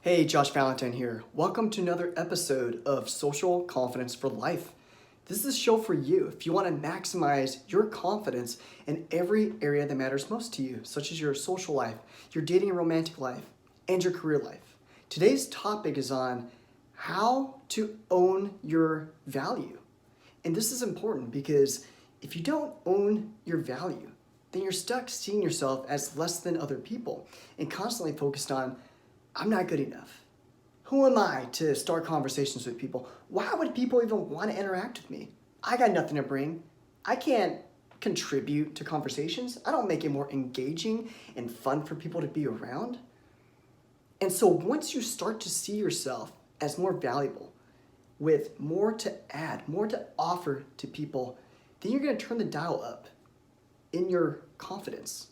Hey, Josh Valentine here. Welcome to another episode of Social Confidence for Life. This is a show for you if you want to maximize your confidence in every area that matters most to you, such as your social life, your dating and romantic life, and your career life. Today's topic is on how to own your value. And this is important because if you don't own your value, then you're stuck seeing yourself as less than other people and constantly focused on, I'm not good enough. Who am I to start conversations with people? Why would people even want to interact with me? I got nothing to bring. I can't contribute to conversations. I don't make it more engaging and fun for people to be around. And so once you start to see yourself as more valuable, with more to add, more to offer to people, then you're going to turn the dial up in your confidence,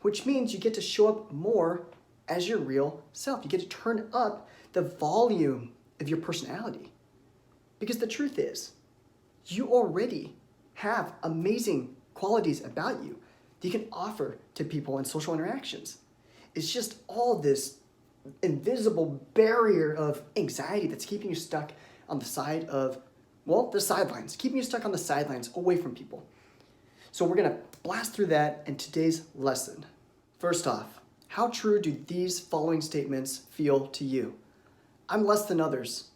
which means you get to show up more as your real self. You get to turn up the volume of your personality. Because the truth is, you already have amazing qualities about you that you can offer to people in social interactions. It's just all this invisible barrier of anxiety that's keeping you stuck on the the sidelines, keeping you stuck on the sidelines away from people. So we're gonna blast through that in today's lesson. First off, how true do these following statements feel to you? I'm less than others,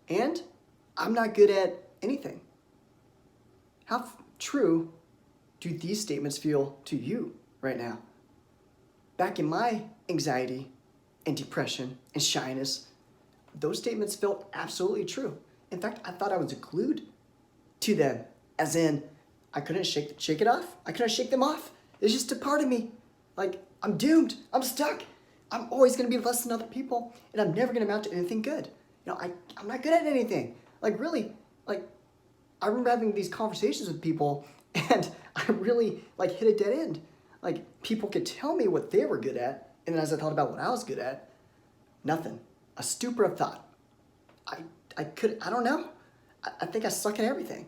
and I'm not good at anything. How true do these statements feel to you right now? Back in my anxiety and depression and shyness, those statements felt absolutely true. In fact, I thought I was glued to them, as in I couldn't shake it off. I couldn't shake them off. It's just a part of me. Like, I'm doomed. I'm stuck. I'm always going to be less than other people, and I'm never going to amount to anything good. I'm not good at anything. I remember having these conversations with people, and I really, hit a dead end. People could tell me what they were good at, and then as I thought about what I was good at, nothing. A stupor of thought. I don't know. I think I suck at everything.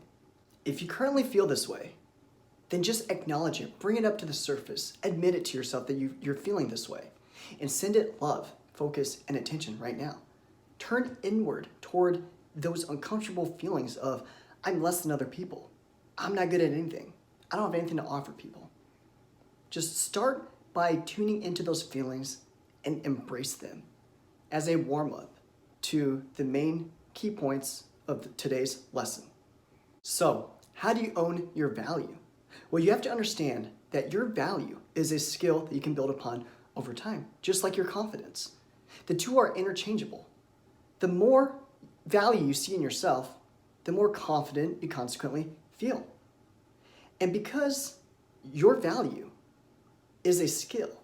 If you currently feel this way, then just acknowledge it. Bring it up to the surface. Admit it to yourself that you're feeling this way. And send it love, focus, and attention right now. Turn inward toward those uncomfortable feelings of, I'm less than other people. I'm not good at anything. I don't have anything to offer people. Just start by tuning into those feelings and embrace them as a warm-up to the main key points of today's lesson. So, how do you own your value? Well, you have to understand that your value is a skill that you can build upon over time, just like your confidence. The two are interchangeable. The more value you see in yourself, the more confident you consequently feel. And because your value is a skill,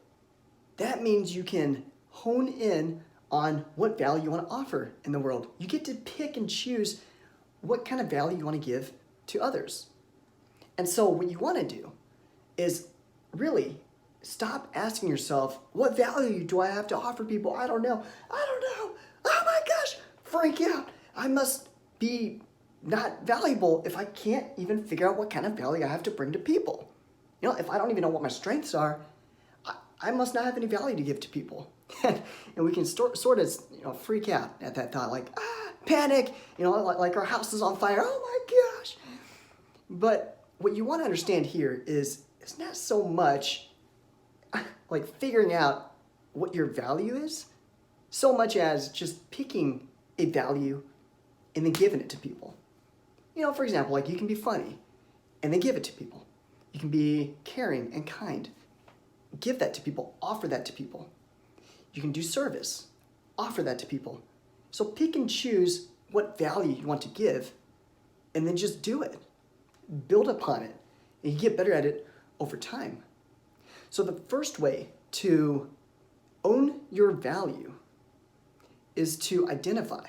that means you can hone in on what value you want to offer in the world. You get to pick and choose what kind of value you want to give to others. And so what you want to do is really stop asking yourself, what value do I have to offer people? I don't know. Oh my gosh, freak out. I must be not valuable if I can't even figure out what kind of value I have to bring to people. If I don't even know what my strengths are, I must not have any value to give to people. And we can sort of freak out at that thought, panic, like our house is on fire. Oh my gosh. But what you want to understand here is it's not so much figuring out what your value is, so much as just picking a value and then giving it to people. For example, you can be funny and then give it to people. You can be caring and kind. Give that to people, offer that to people. You can do service, offer that to people. So pick and choose what value you want to give and then just do it. Build upon it, and you get better at it over time. So the first way to own your value is to identify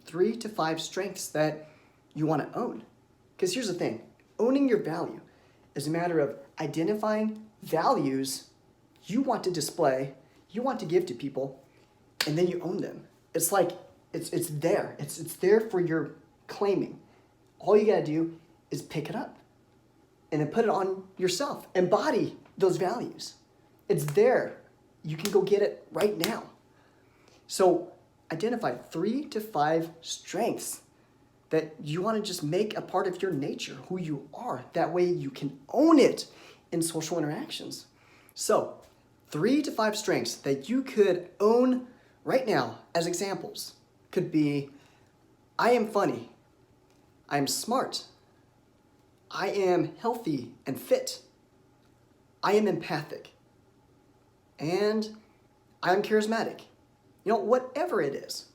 3 to 5 strengths that you want to own. Because here's the thing, owning your value is a matter of identifying values you want to display, you want to give to people, and then you own them. It's it's there. It's there for your claiming. All you gotta do is pick it up and then put it on yourself. Embody those values. It's there. You can go get it right now. So identify 3 to 5 strengths that you want to just make a part of your nature, who you are. That way you can own it in social interactions. So 3 to 5 strengths that you could own right now as examples could be: I am funny, I am smart, I am healthy and fit, I am empathic, and I am charismatic. Whatever it is,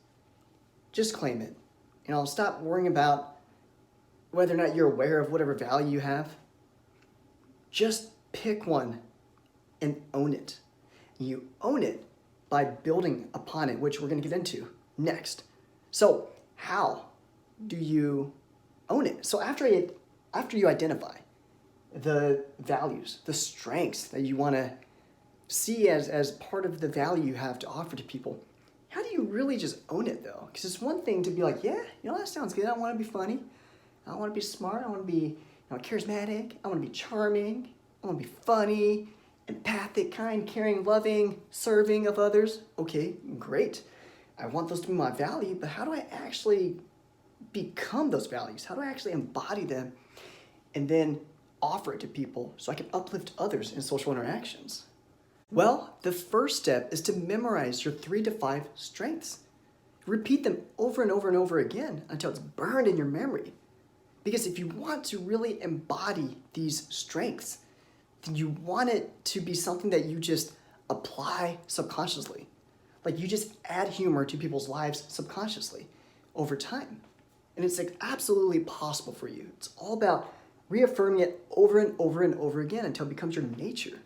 just claim it. Stop worrying about whether or not you're aware of whatever value you have. Just pick one and own it. You own it by building upon it, which we're going to get into next. So how do you own it? So after you identify the values, the strengths that you want to see as part of the value you have to offer to people, how do you really just own it though? Because it's one thing to be like, yeah, that sounds good. I want to be funny. I want to be smart. I want to be charismatic. I want to be charming. I want to be funny, empathic, kind, caring, loving, serving of others. Okay, great. I want those to be my value, but how do I actually become those values? How do I actually embody them and then offer it to people so I can uplift others in social interactions? Well, the first step is to memorize your 3 to 5 strengths. Repeat them over and over and over again until it's burned in your memory. Because if you want to really embody these strengths, then you want it to be something that you just apply subconsciously. Like you just add humor to people's lives subconsciously over time. And it's absolutely possible for you. It's all about reaffirming it over and over and over again until it becomes your nature.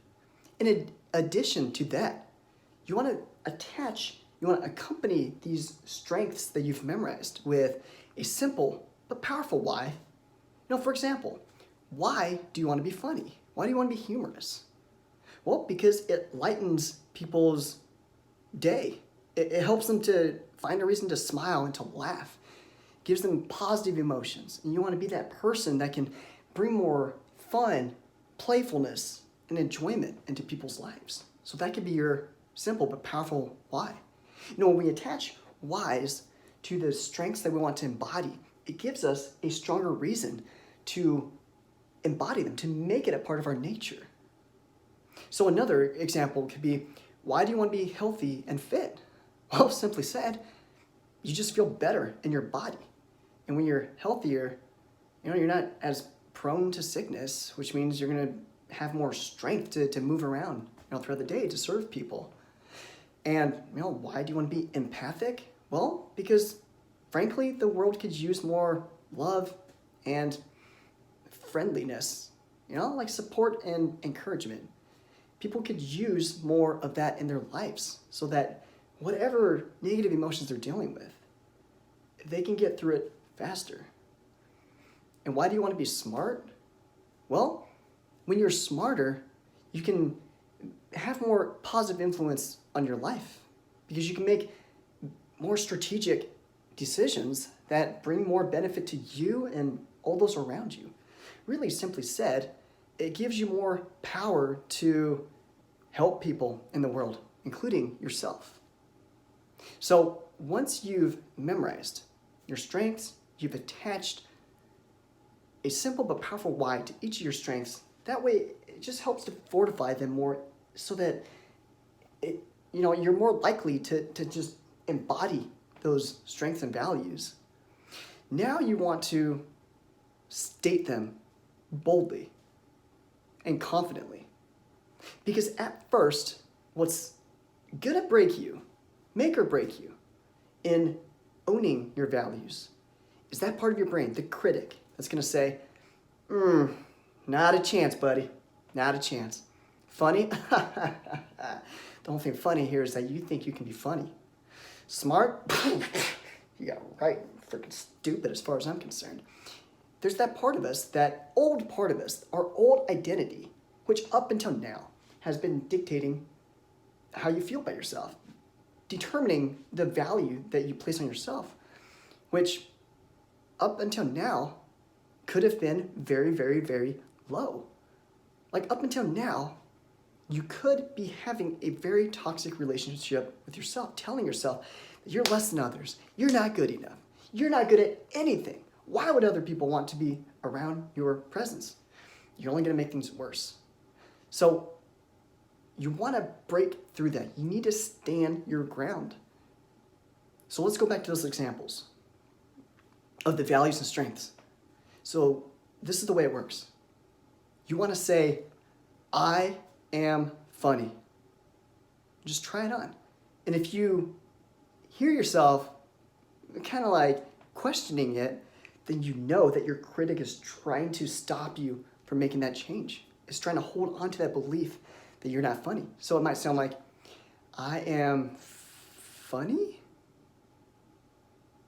In addition to that, you want to accompany these strengths that you've memorized with a simple but powerful why. For example, why do you want to be funny? Why do you want to be humorous? Well, because it lightens people's day. It helps them to find a reason to smile and to laugh. It gives them positive emotions. And you want to be that person that can bring more fun, playfulness, and enjoyment into people's lives. So that could be your simple but powerful why. When we attach whys to the strengths that we want to embody, it gives us a stronger reason to embody them, to make it a part of our nature. So another example could be, why do you want to be healthy and fit? Well, simply said, you just feel better in your body. And when you're healthier, you're not as prone to sickness, which means you're going to have more strength to move around throughout the day to serve people. And why do you want to be empathic? Well, because frankly, the world could use more love and friendliness, like support and encouragement. People could use more of that in their lives so that whatever negative emotions they're dealing with, they can get through it faster. And why do you want to be smart? Well, when you're smarter, you can have more positive influence on your life because you can make more strategic decisions that bring more benefit to you and all those around you. Really simply said, it gives you more power to help people in the world, including yourself. So once you've memorized your strengths, you've attached a simple but powerful why to each of your strengths. That way, it just helps to fortify them more so that you're more likely to just embody those strengths and values. Now you want to state them boldly and confidently. Because at first, what's gonna break you, make or break you, in owning your values is that part of your brain, the critic, that's gonna say, not a chance, buddy, not a chance. Funny? The only thing funny here is that you think you can be funny. Smart? You got right, freaking stupid as far as I'm concerned. There's that part of us, that old part of us, our old identity, which up until now has been dictating how you feel about yourself, determining the value that you place on yourself, which up until now could have been very, very, very low. Like up until now, You could be having a very toxic relationship with yourself, telling yourself that you're less than others, you're not good enough, you're not good at anything. Why would other people want to be around your presence? You're only going to make things worse. So you want to break through that. You need to stand your ground. So let's go back to those examples of the values and strengths. So this is the way it works. You want to say, I am funny. Just try it on. And if you hear yourself kind of like questioning it, then you know that your critic is trying to stop you from making that change. It's trying to hold on to that belief that you're not funny. So it might sound like, I am funny?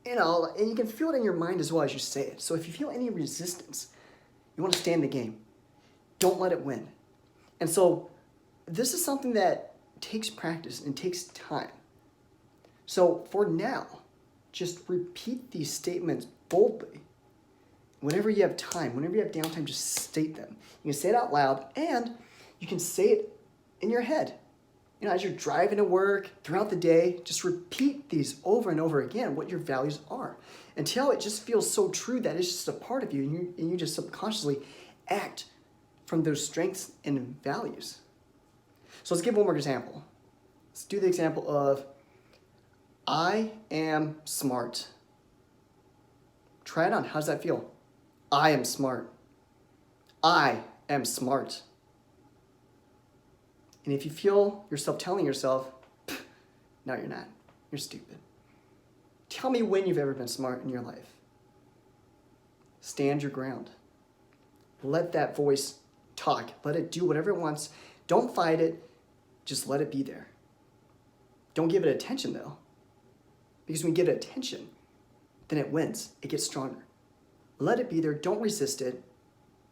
And you can feel it in your mind as well as you say it. So if you feel any resistance, you want to stay in the game. Don't let it win. And so this is something that takes practice and takes time. So for now, just repeat these statements boldly. Whenever you have time, whenever you have downtime, just state them. You can say it out loud, and you can say it in your head. As you're driving to work, throughout the day, just repeat these over and over again, what your values are, until it just feels so true that it's just a part of you, and you just subconsciously act from those strengths and values. So let's give one more example. Let's do the example of, I am smart. Try it on. How does that feel? I am smart. I am smart. And if you feel yourself telling yourself, no, you're not. You're stupid. Tell me when you've ever been smart in your life. Stand your ground. Let that voice talk. Let it do whatever it wants. Don't fight it. Just let it be there. Don't give it attention, though. Because when you give it attention, then it wins. It gets stronger. Let it be there. Don't resist it.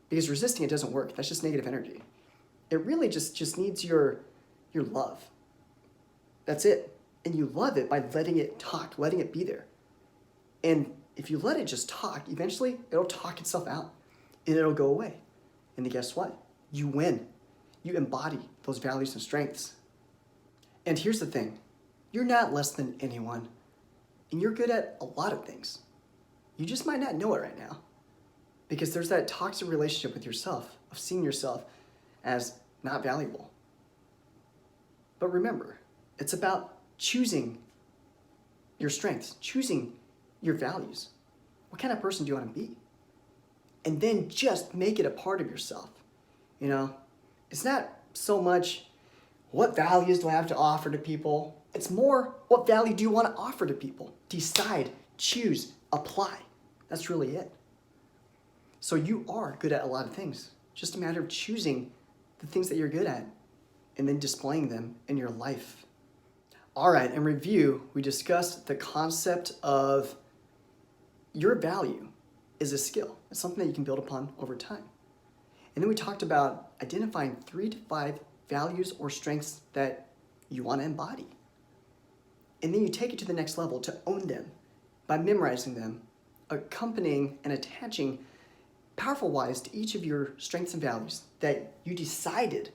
Because resisting it doesn't work. That's just negative energy. It really just needs your love. That's it. And you love it by letting it talk, letting it be there. And if you let it just talk, eventually it'll talk itself out and it'll go away. And then guess what? You win. You embody those values and strengths. And here's the thing. You're not less than anyone. And you're good at a lot of things. You just might not know it right now. Because there's that toxic relationship with yourself, of seeing yourself as not valuable. But remember, it's about choosing your strengths, choosing your values. What kind of person do you want to be? And then just make it a part of yourself. It's not so much what values do I have to offer to people. It's more, what value do you want to offer to people? Decide, choose, apply. That's really it. So you are good at a lot of things. Just a matter of choosing the things that you're good at and then displaying them in your life. All right, in review, we discussed the concept of your value is a skill. It's something that you can build upon over time. And then we talked about identifying 3 to 5 values or strengths that you want to embody. And then you take it to the next level to own them by memorizing them, accompanying and attaching powerful whys to each of your strengths and values that you decided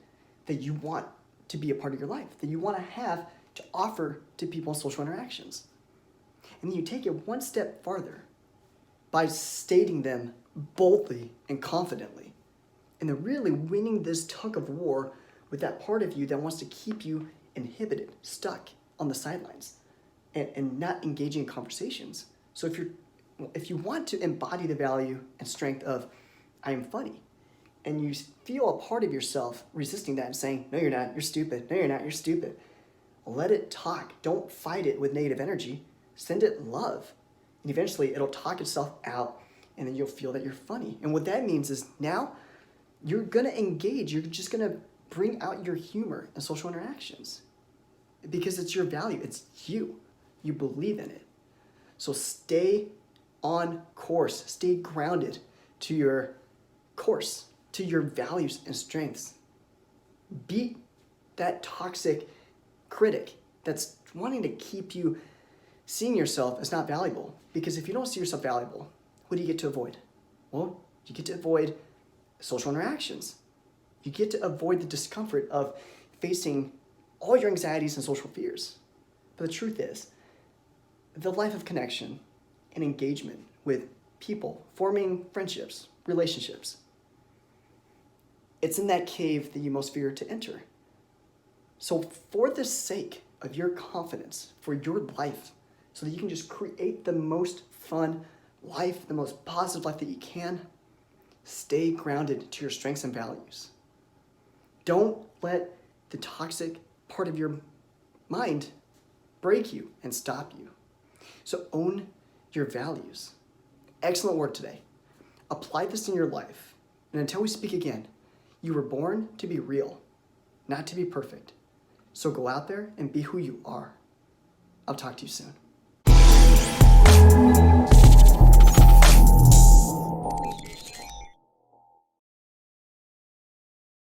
that you want to be a part of your life, that you want to have to offer to people in social interactions. And then you take it one step farther by stating them boldly and confidently, and then really winning this tug of war with that part of you that wants to keep you inhibited, stuck on the sidelines, and not engaging in conversations. So if you want to embody the value and strength of, I am funny, and you feel a part of yourself resisting that and saying, no, you're not, you're stupid, no, you're not, you're stupid, let it talk. Don't fight it with negative energy. Send it love. And eventually it'll talk itself out, and then you'll feel that you're funny. And what that means is now you're going to engage. You're just going to bring out your humor in social interactions because it's your value. It's you. You believe in it. So stay on course. Stay grounded to your course, to your values and strengths. Beat that toxic critic that's wanting to keep you seeing yourself as not valuable. Because if you don't see yourself valuable, what do you get to avoid? Well, you get to avoid social interactions. You get to avoid the discomfort of facing all your anxieties and social fears. But the truth is, the life of connection and engagement with people, forming friendships, relationships, it's in that cave that you most fear to enter. So for the sake of your confidence, for your life, so that you can just create the most fun life, the most positive life that you can, stay grounded to your strengths and values. Don't let the toxic part of your mind break you and stop you. So own your values. Excellent work today. Apply this in your life. And until we speak again, you were born to be real, not to be perfect. So go out there and be who you are. I'll talk to you soon.